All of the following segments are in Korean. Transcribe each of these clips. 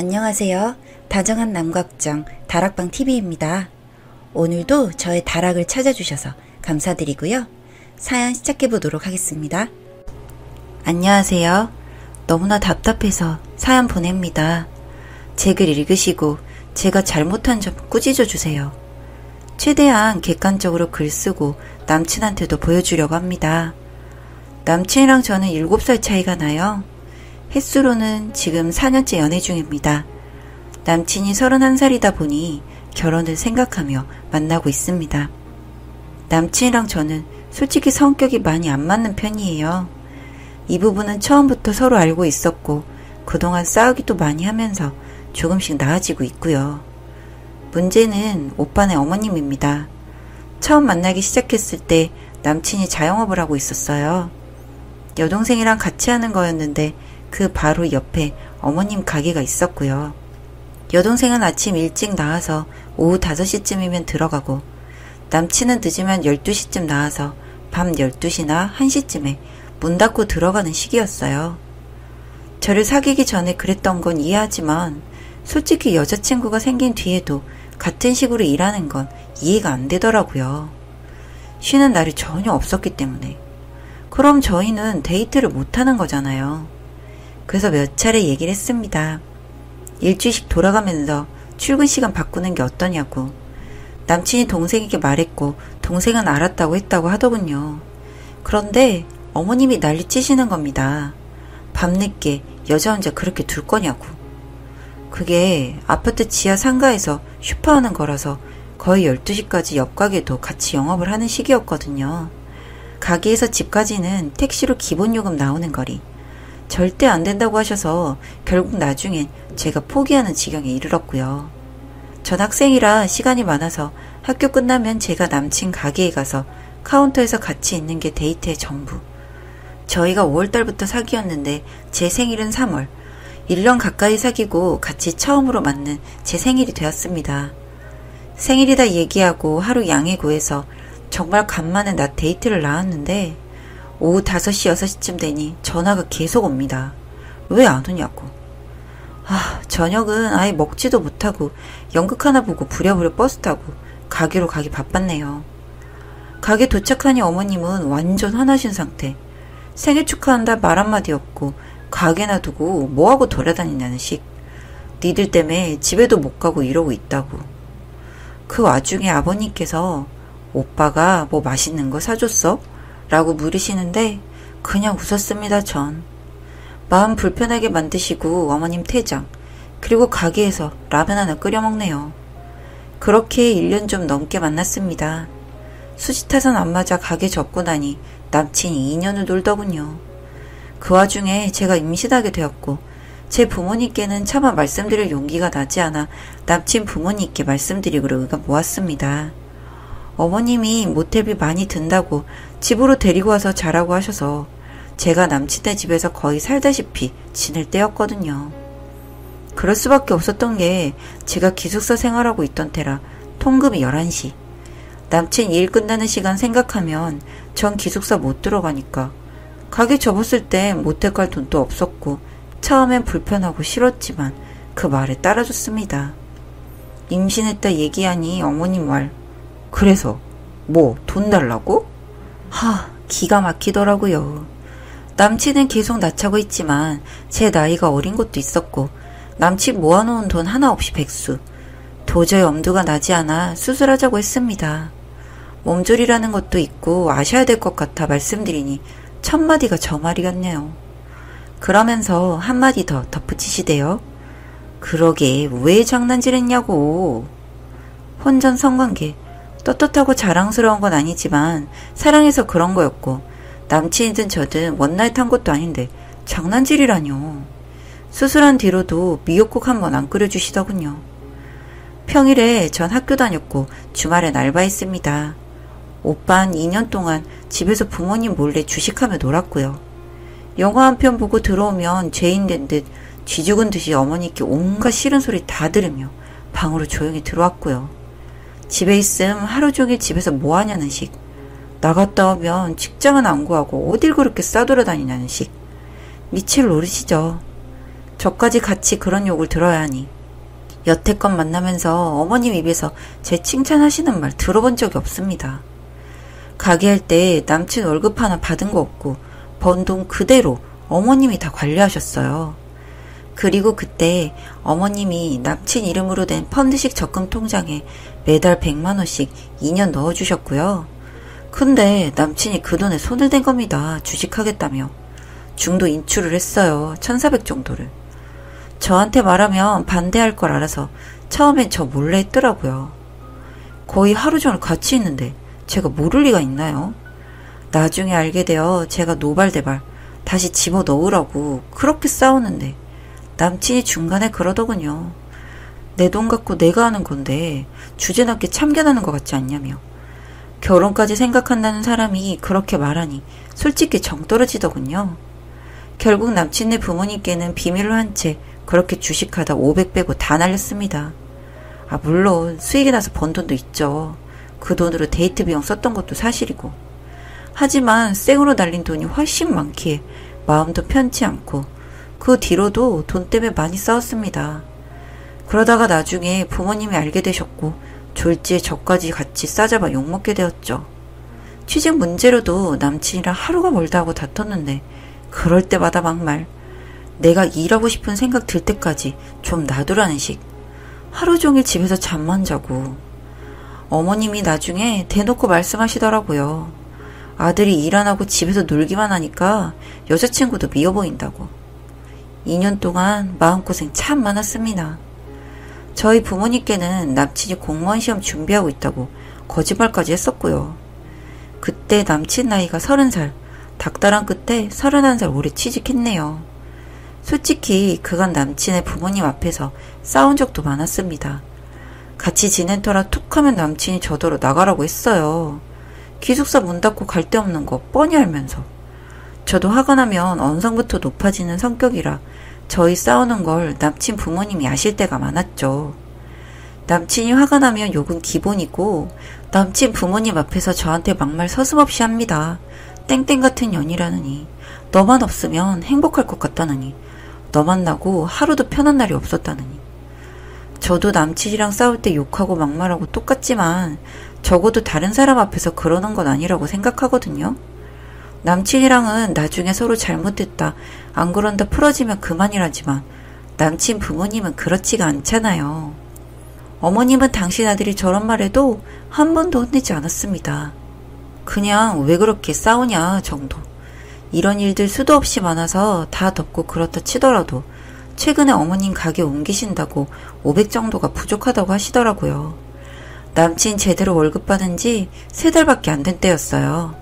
안녕하세요. 다정한 남각정 다락방TV입니다. 오늘도 저의 다락을 찾아주셔서 감사드리고요. 사연 시작해보도록 하겠습니다. 안녕하세요. 너무나 답답해서 사연 보냅니다. 제 글 읽으시고 제가 잘못한 점 꾸짖어 주세요. 최대한 객관적으로 글 쓰고 남친한테도 보여주려고 합니다. 남친이랑 저는 7살 차이가 나요. 횟수로는 지금 4년째 연애 중입니다. 남친이 31살이다 보니 결혼을 생각하며 만나고 있습니다. 남친이랑 저는 솔직히 성격이 많이 안 맞는 편이에요. 이 부분은 처음부터 서로 알고 있었고 그동안 싸우기도 많이 하면서 조금씩 나아지고 있고요. 문제는 오빠네 어머님입니다. 처음 만나기 시작했을 때 남친이 자영업을 하고 있었어요. 여동생이랑 같이 하는 거였는데 그 바로 옆에 어머님 가게가 있었고요. 여동생은 아침 일찍 나와서 오후 5시쯤이면 들어가고 남친은 늦으면 12시쯤 나와서 밤 12시나 1시쯤에 문 닫고 들어가는 시기였어요. 저를 사귀기 전에 그랬던 건 이해하지만 솔직히 여자친구가 생긴 뒤에도 같은 식으로 일하는 건 이해가 안 되더라고요. 쉬는 날이 전혀 없었기 때문에. 그럼 저희는 데이트를 못하는 거잖아요. 그래서 몇 차례 얘기를 했습니다. 일주일씩 돌아가면서 출근 시간 바꾸는 게 어떠냐고. 남친이 동생에게 말했고 동생은 알았다고 했다고 하더군요. 그런데 어머님이 난리치시는 겁니다. 밤늦게 여자 혼자 그렇게 둘 거냐고. 그게 아파트 지하 상가에서 슈퍼하는 거라서 거의 12시까지 옆 가게도 같이 영업을 하는 시기였거든요. 가게에서 집까지는 택시로 기본 요금 나오는 거리. 절대 안 된다고 하셔서 결국 나중엔 제가 포기하는 지경에 이르렀고요. 전 학생이라 시간이 많아서 학교 끝나면 제가 남친 가게에 가서 카운터에서 같이 있는 게 데이트의 전부. 저희가 5월달부터 사귀었는데 제 생일은 3월. 1년 가까이 사귀고 같이 처음으로 맞는 제 생일이 되었습니다. 생일이다 얘기하고 하루 양해 구해서 정말 간만에 낮 데이트를 나왔는데 오후 5시, 6시쯤 되니 전화가 계속 옵니다. 왜 안 오냐고. 저녁은 아예 먹지도 못하고 연극 하나 보고 부랴부랴 버스 타고 가게로 가기 바빴네요. 가게 도착하니 어머님은 완전 화나신 상태. 생일 축하한다 말 한마디 없고 가게나 두고 뭐하고 돌아다니냐는 식. 니들 때문에 집에도 못 가고 이러고 있다고. 그 와중에 아버님께서 오빠가 뭐 맛있는 거 사줬어? 라고 물으시는데 그냥 웃었습니다. 전. 마음 불편하게 만드시고 어머님 퇴장, 그리고 가게에서 라면 하나 끓여 먹네요. 그렇게 1년 좀 넘게 만났습니다. 수지타산 안 맞아 가게 접고 나니 남친이 2년을 놀더군요. 그 와중에 제가 임신하게 되었고 제 부모님께는 차마 말씀드릴 용기가 나지 않아 남친 부모님께 말씀드리기로 의가 모았습니다. 어머님이 모텔비 많이 든다고 집으로 데리고 와서 자라고 하셔서 제가 남친네 집에서 거의 살다시피 지낼 때였거든요. 그럴 수밖에 없었던 게 제가 기숙사 생활하고 있던 테라 통금이 11시. 남친 일 끝나는 시간 생각하면 전 기숙사 못 들어가니까 가게 접었을 때 모텔 갈 돈도 없었고 처음엔 불편하고 싫었지만 그 말에 따라줬습니다. 임신했다 얘기하니 어머님 말. 그래서 뭐 돈 달라고? 기가 막히더라고요. 남친은 계속 낳자고 했지만 제 나이가 어린 것도 있었고 남친 모아놓은 돈 하나 없이 백수. 도저히 엄두가 나지 않아 수술하자고 했습니다. 몸조리라는 것도 있고 아셔야 될 것 같아 말씀드리니 첫마디가 저 말이 같네요. 그러면서 한마디 더 덧붙이시대요. 그러게 왜 장난질 했냐고. 혼전 성관계. 떳떳하고 자랑스러운 건 아니지만 사랑해서 그런 거였고 남친이든 저든 원나잇 한 것도 아닌데 장난질이라뇨. 수술한 뒤로도 미역국 한 번 안 끓여주시더군요. 평일에 전 학교 다녔고 주말엔 알바했습니다. 오빠는 2년 동안 집에서 부모님 몰래 주식하며 놀았고요. 영화 한 편 보고 들어오면 죄인 된 듯 쥐죽은 듯이 어머니께 온갖 싫은 소리 다 들으며 방으로 조용히 들어왔고요. 집에 있음 하루 종일 집에서 뭐 하냐는 식. 나갔다 오면 직장은 안 구하고 어딜 그렇게 싸돌아다니냐는 식. 미칠 노릇이죠. 저까지 같이 그런 욕을 들어야 하니. 여태껏 만나면서 어머님 입에서 제 칭찬하시는 말 들어본 적이 없습니다. 가게 할 때 남친 월급 하나 받은 거 없고 번 돈 그대로 어머님이 다 관리하셨어요. 그리고 그때 어머님이 남친 이름으로 된 펀드식 적금 통장에 매달 100만 원씩 2년 넣어주셨고요. 근데 남친이 그 돈에 손을 댄 겁니다. 주식하겠다며. 중도 인출을 했어요. 1,400 정도를. 저한테 말하면 반대할 걸 알아서 처음엔 저 몰래 했더라고요. 거의 하루 종일 같이 있는데 제가 모를 리가 있나요? 나중에 알게 되어 제가 노발대발 다시 집어넣으라고 그렇게 싸우는데 남친이 중간에 그러더군요. 내 돈 갖고 내가 하는 건데 주제넘게 참견하는 것 같지 않냐며. 결혼까지 생각한다는 사람이 그렇게 말하니 솔직히 정 떨어지더군요. 결국 남친네 부모님께는 비밀로 한 채 그렇게 주식하다 500 빼고 다 날렸습니다. 물론 수익이 나서 번 돈도 있죠. 그 돈으로 데이트 비용 썼던 것도 사실이고. 하지만 생으로 날린 돈이 훨씬 많기에 마음도 편치 않고 그 뒤로도 돈 때문에 많이 싸웠습니다. 그러다가 나중에 부모님이 알게 되셨고 졸지에 저까지 같이 싸잡아 욕먹게 되었죠. 취직 문제로도 남친이랑 하루가 멀다 하고 다퉜는데 그럴 때마다 막말. 내가 일하고 싶은 생각 들 때까지 좀 놔두라는 식. 하루 종일 집에서 잠만 자고. 어머님이 나중에 대놓고 말씀하시더라고요. 아들이 일 안 하고 집에서 놀기만 하니까 여자친구도 미워 보인다고. 2년 동안 마음고생 참 많았습니다. 저희 부모님께는 남친이 공무원 시험 준비하고 있다고 거짓말까지 했었고요. 그때 남친 나이가 30살, 닥달한 끝에 31살 올해 취직했네요. 솔직히 그간 남친의 부모님 앞에서 싸운 적도 많았습니다. 같이 지낸 터라 툭 하면 남친이 저더러 나가라고 했어요. 기숙사 문 닫고 갈 데 없는 거 뻔히 알면서. 저도 화가 나면 언성부터 높아지는 성격이라 저희 싸우는 걸 남친 부모님이 아실 때가 많았죠. 남친이 화가 나면 욕은 기본이고 남친 부모님 앞에서 저한테 막말 서슴없이 합니다. 땡땡 같은 년이라느니, 너만 없으면 행복할 것 같다느니, 너 만나고 하루도 편한 날이 없었다느니. 저도 남친이랑 싸울 때 욕하고 막말하고 똑같지만 적어도 다른 사람 앞에서 그러는 건 아니라고 생각하거든요. 남친이랑은 나중에 서로 잘못했다, 안 그런다 풀어지면 그만이라지만 남친 부모님은 그렇지가 않잖아요. 어머님은 당신 아들이 저런 말해도 한 번도 혼내지 않았습니다. 그냥 왜 그렇게 싸우냐 정도. 이런 일들 수도 없이 많아서 다 덮고 그렇다 치더라도 최근에 어머님 가게 옮기신다고 500 정도가 부족하다고 하시더라고요. 남친 제대로 월급 받은 지 3달밖에 안 된 때였어요.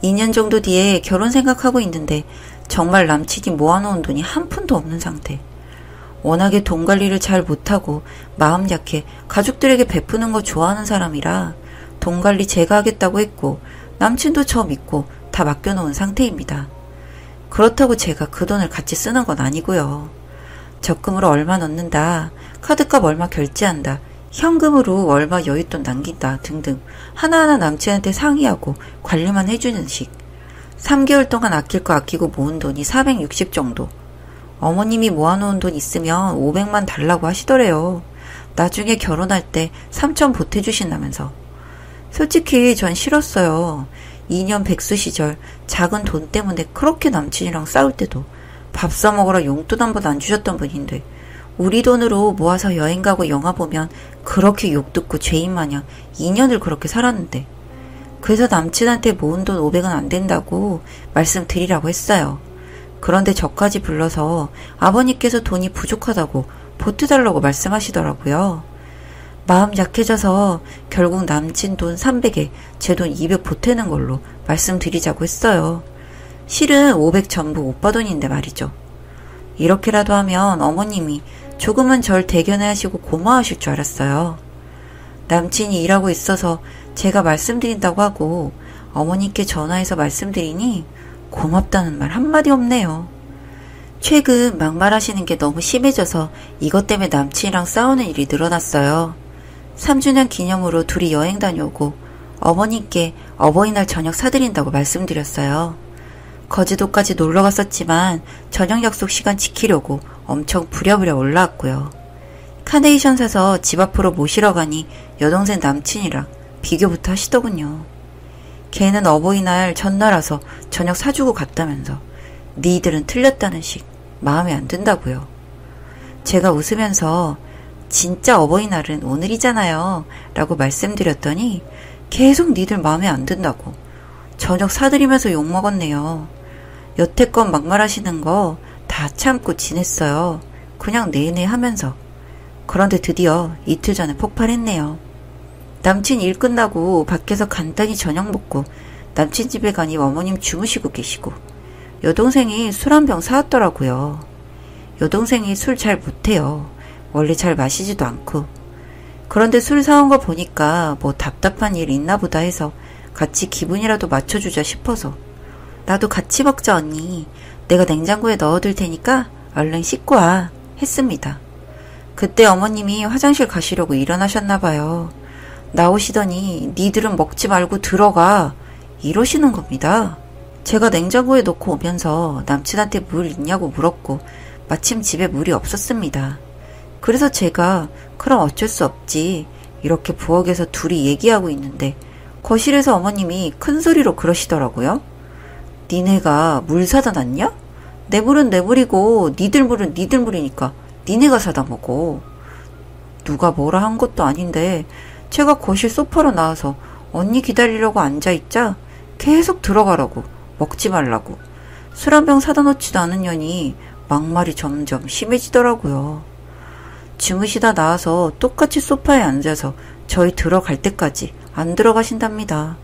2년 정도 뒤에 결혼 생각하고 있는데 정말 남친이 모아놓은 돈이 한 푼도 없는 상태. 워낙에 돈 관리를 잘 못하고 마음 약해 가족들에게 베푸는 거 좋아하는 사람이라 돈 관리 제가 하겠다고 했고 남친도 저 믿고 다 맡겨놓은 상태입니다. 그렇다고 제가 그 돈을 같이 쓰는 건 아니고요. 적금으로 얼마 넣는다, 카드값 얼마 결제한다, 현금으로 얼마 여윳돈 남긴다 등등 하나하나 남친한테 상의하고 관리만 해주는 식. 3개월 동안 아낄 거 아끼고 모은 돈이 460 정도. 어머님이 모아놓은 돈 있으면 500만 달라고 하시더래요. 나중에 결혼할 때 3천 보태주신다면서. 솔직히 전 싫었어요. 2년 백수 시절 작은 돈 때문에 그렇게 남친이랑 싸울 때도 밥 사먹으라 용돈 한 번 안 주셨던 분인데 우리 돈으로 모아서 여행 가고 영화 보면 그렇게 욕 듣고 죄인 마냥 2년을 그렇게 살았는데. 그래서 남친한테 모은 돈 500은 안 된다고 말씀드리라고 했어요. 그런데 저까지 불러서 아버님께서 돈이 부족하다고 보태달라고 말씀하시더라고요. 마음 약해져서 결국 남친 돈 300에 제 돈 200 보태는 걸로 말씀드리자고 했어요. 실은 500 전부 오빠 돈인데 말이죠. 이렇게라도 하면 어머님이 조금은 절 대견해 하시고 고마워하실 줄 알았어요. 남친이 일하고 있어서 제가 말씀드린다고 하고 어머님께 전화해서 말씀드리니 고맙다는 말 한마디 없네요. 최근 막말하시는 게 너무 심해져서 이것 때문에 남친이랑 싸우는 일이 늘어났어요. 3주년 기념으로 둘이 여행 다녀오고 어머님께 어버이날 저녁 사드린다고 말씀드렸어요. 거제도까지 놀러 갔었지만 저녁 약속 시간 지키려고 엄청 부랴부랴 올라왔고요. 카네이션 사서 집 앞으로 모시러 가니 여동생 남친이랑 비교부터 하시더군요. 걔는 어버이날 전날아서 저녁 사주고 갔다면서 니들은 틀렸다는 식 마음에 안 든다고요. 제가 웃으면서 진짜 어버이날은 오늘이잖아요 라고 말씀드렸더니 계속 니들 마음에 안 든다고 저녁 사드리면서 욕먹었네요. 여태껏 막말하시는 거 다 참고 지냈어요. 그냥 내내 하면서. 그런데 드디어 이틀 전에 폭발했네요. 남친 일 끝나고 밖에서 간단히 저녁 먹고 남친 집에 가니 어머님 주무시고 계시고 여동생이 술 한 병 사왔더라고요. 여동생이 술 잘 못해요. 원래 잘 마시지도 않고. 그런데 술 사온 거 보니까 뭐 답답한 일 있나 보다 해서 같이 기분이라도 맞춰주자 싶어서 나도 같이 먹자 언니. 내가 냉장고에 넣어둘 테니까 얼른 씻고 와 했습니다. 그때 어머님이 화장실 가시려고 일어나셨나 봐요. 나오시더니 니들은 먹지 말고 들어가 이러시는 겁니다. 제가 냉장고에 넣고 오면서 남친한테 물 있냐고 물었고 마침 집에 물이 없었습니다. 그래서 제가 그럼 어쩔 수 없지 이렇게 부엌에서 둘이 얘기하고 있는데 거실에서 어머님이 큰 소리로 그러시더라고요. 니네가 물 사다 놨냐? 내 물은 내 물이고 니들 물은 니들 물이니까 니네가 사다 먹어. 누가 뭐라 한 것도 아닌데 제가 거실 소파로 나와서 언니 기다리려고 앉아있자 계속 들어가라고 먹지 말라고 술 한 병 사다 놓지도 않은 년이 막말이 점점 심해지더라고요. 주무시다 나와서 똑같이 소파에 앉아서 저희 들어갈 때까지 안 들어가신답니다.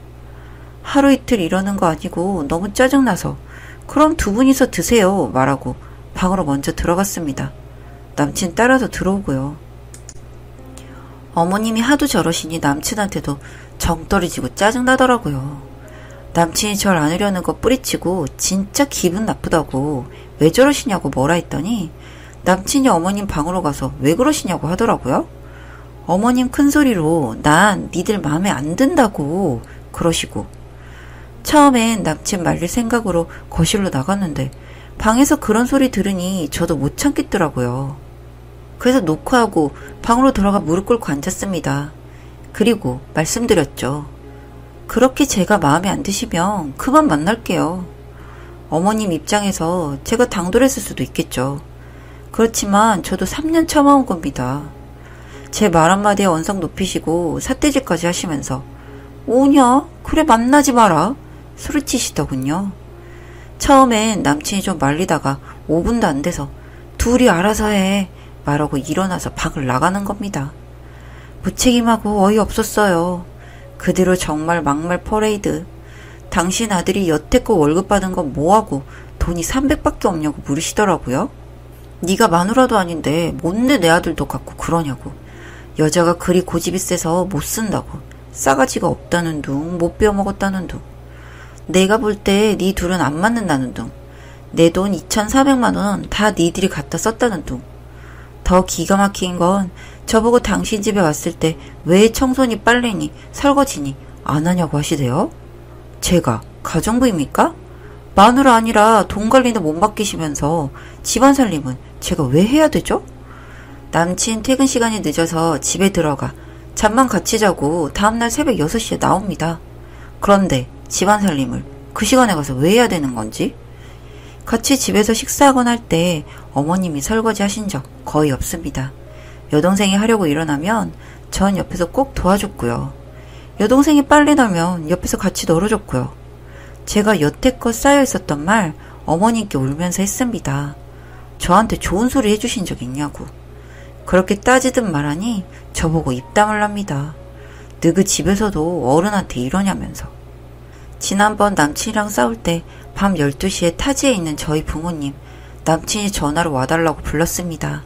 하루 이틀 이러는 거 아니고 너무 짜증나서 그럼 두 분이서 드세요 말하고 방으로 먼저 들어갔습니다. 남친 따라서 들어오고요. 어머님이 하도 저러시니 남친한테도 정 떨어지고 짜증나더라고요. 남친이 절 안으려는 거 뿌리치고 진짜 기분 나쁘다고 왜 저러시냐고 뭐라 했더니 남친이 어머님 방으로 가서 왜 그러시냐고 하더라고요. 어머님 큰소리로 난 니들 마음에 안 든다고 그러시고 처음엔 남친 말릴 생각으로 거실로 나갔는데 방에서 그런 소리 들으니 저도 못 참겠더라고요. 그래서 노크하고 방으로 들어가 무릎 꿇고 앉았습니다. 그리고 말씀드렸죠. 그렇게 제가 마음에 안 드시면 그만 만날게요. 어머님 입장에서 제가 당돌했을 수도 있겠죠. 그렇지만 저도 3년 참아온 겁니다. 제 말 한마디에 언성 높이시고 삿대질까지 하시면서 오냐? 그래 만나지 마라. 소리치시더군요. 처음엔 남친이 좀 말리다가 5분도 안 돼서 둘이 알아서 해 말하고 일어나서 방을 나가는 겁니다. 무책임하고 어이없었어요. 그대로 정말 막말 퍼레이드. 당신 아들이 여태껏 월급 받은 건 뭐하고 돈이 300밖에 없냐고 물으시더라고요. 네가 마누라도 아닌데 뭔데 내 아들도 갖고 그러냐고. 여자가 그리 고집이 세서 못 쓴다고. 싸가지가 없다는 둥, 못 배워먹었다는 둥. 내가 볼 때 네 둘은 안 맞는다는 둥. 내 돈 2,400만 원 다 니들이 갖다 썼다는 둥. 더 기가 막힌 건 저보고 당신 집에 왔을 때 왜 청소니 빨래니 설거지니 안 하냐고 하시대요. 제가 가정부입니까? 마누라 아니라 돈 관리는 못 맡기시면서 집안 살림은 제가 왜 해야 되죠? 남친 퇴근 시간이 늦어서 집에 들어가 잠만 같이 자고 다음날 새벽 6시에 나옵니다. 그런데 집안 살림을 그 시간에 가서 왜 해야 되는 건지? 같이 집에서 식사하거나 할 때 어머님이 설거지 하신 적 거의 없습니다. 여동생이 하려고 일어나면 전 옆에서 꼭 도와줬고요. 여동생이 빨래 널면 옆에서 같이 널어줬고요. 제가 여태껏 쌓여있었던 말 어머님께 울면서 했습니다. 저한테 좋은 소리 해주신 적 있냐고. 그렇게 따지듯 말하니 저보고 입 다물랍니다. 너그 집에서도 어른한테 이러냐면서. 지난번 남친이랑 싸울 때 밤 12시에 타지에 있는 저희 부모님 남친이 전화로 와달라고 불렀습니다.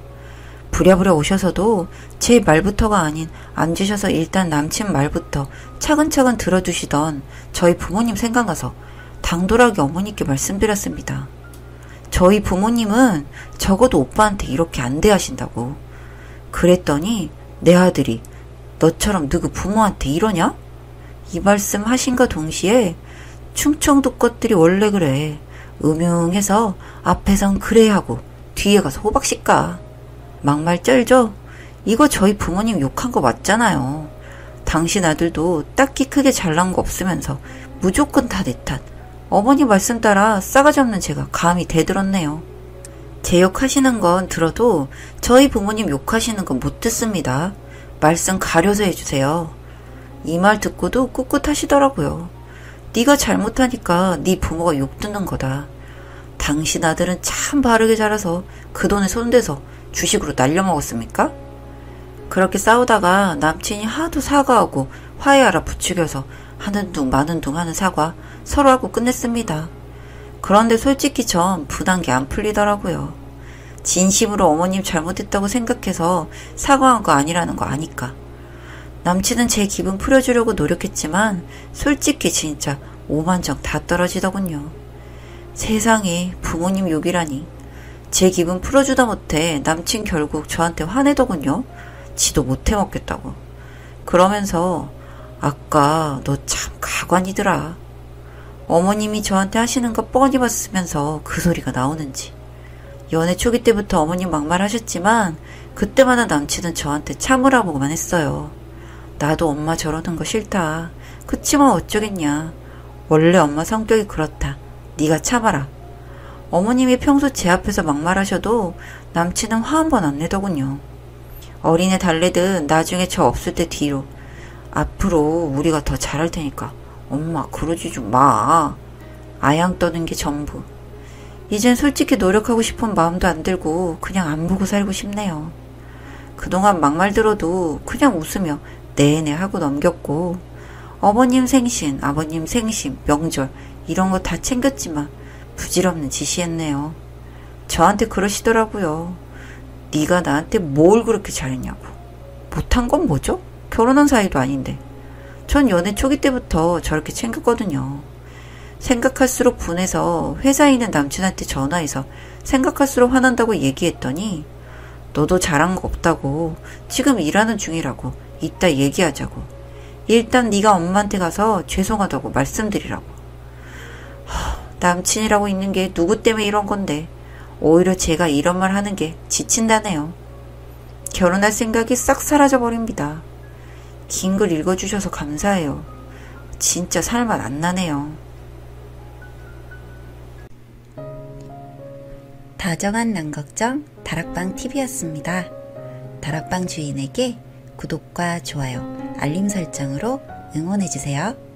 부랴부랴 오셔서도 제 말부터가 아닌 앉으셔서 일단 남친 말부터 차근차근 들어주시던 저희 부모님 생각나서 당돌하게 어머니께 말씀드렸습니다. 저희 부모님은 적어도 오빠한테 이렇게 안 대하신다고. 그랬더니 내 아들이 너처럼 누구 부모한테 이러냐? 이 말씀 하신과 동시에 충청도 것들이 원래 그래. 음흉해서 앞에선 그래 하고 뒤에 가서 호박씨 까. 막말 쩔죠? 이거 저희 부모님 욕한 거 맞잖아요. 당신 아들도 딱히 크게 잘난 거 없으면서 무조건 다 내 탓. 어머니 말씀 따라 싸가지 없는 제가 감히 대들었네요. 제 욕하시는 건 들어도 저희 부모님 욕하시는 건 못 듣습니다. 말씀 가려서 해주세요. 이 말 듣고도 꿋꿋하시더라고요. 네가 잘못하니까 네 부모가 욕 듣는 거다. 당신 아들은 참 바르게 자라서 그 돈에 손대서 주식으로 날려먹었습니까? 그렇게 싸우다가 남친이 하도 사과하고 화해하라 부추겨서 하는 둥 마는 둥 하는 사과 서로 하고 끝냈습니다. 그런데 솔직히 전 분한 게 안 풀리더라고요. 진심으로 어머님 잘못했다고 생각해서 사과한 거 아니라는 거 아니까. 남친은 제 기분 풀어주려고 노력했지만 솔직히 진짜 오만정 다 떨어지더군요. 세상에 부모님 욕이라니. 제 기분 풀어주다 못해 남친 결국 저한테 화내더군요. 지도 못해 먹겠다고. 그러면서 아까 너 참 가관이더라. 어머님이 저한테 하시는 거 뻔히 봤으면서 그 소리가 나오는지. 연애 초기 때부터 어머님 막말하셨지만 그때마다 남친은 저한테 참으라고만 했어요. 나도 엄마 저러는 거 싫다. 그치만 어쩌겠냐. 원래 엄마 성격이 그렇다. 네가 참아라. 어머님이 평소 제 앞에서 막말하셔도 남친은 화 한 번 안 내더군요. 어린애 달래듯 나중에 저 없을 때 뒤로 앞으로 우리가 더 잘할 테니까 엄마 그러지 좀 마. 아양 떠는 게 전부. 이젠 솔직히 노력하고 싶은 마음도 안 들고 그냥 안 보고 살고 싶네요. 그동안 막말 들어도 그냥 웃으며 네네 하고 넘겼고 어머님 생신, 아버님 생신, 명절 이런 거 다 챙겼지만 부질없는 짓이었네요. 저한테 그러시더라고요. 네가 나한테 뭘 그렇게 잘했냐고. 못한 건 뭐죠? 결혼한 사이도 아닌데. 전 연애 초기 때부터 저렇게 챙겼거든요. 생각할수록 분해서 회사에 있는 남친한테 전화해서 생각할수록 화난다고 얘기했더니 너도 잘한 거 없다고 지금 일하는 중이라고 이따 얘기하자고 일단 네가 엄마한테 가서 죄송하다고 말씀드리라고. 남친이라고 있는 게 누구 때문에 이런 건데 오히려 제가 이런 말 하는 게 지친다네요. 결혼할 생각이 싹 사라져버립니다. 긴 글 읽어주셔서 감사해요. 진짜 살맛 안 나네요. 다정한 남걱정 다락방TV였습니다. 다락방 주인에게 구독과 좋아요, 알림 설정으로 응원해주세요.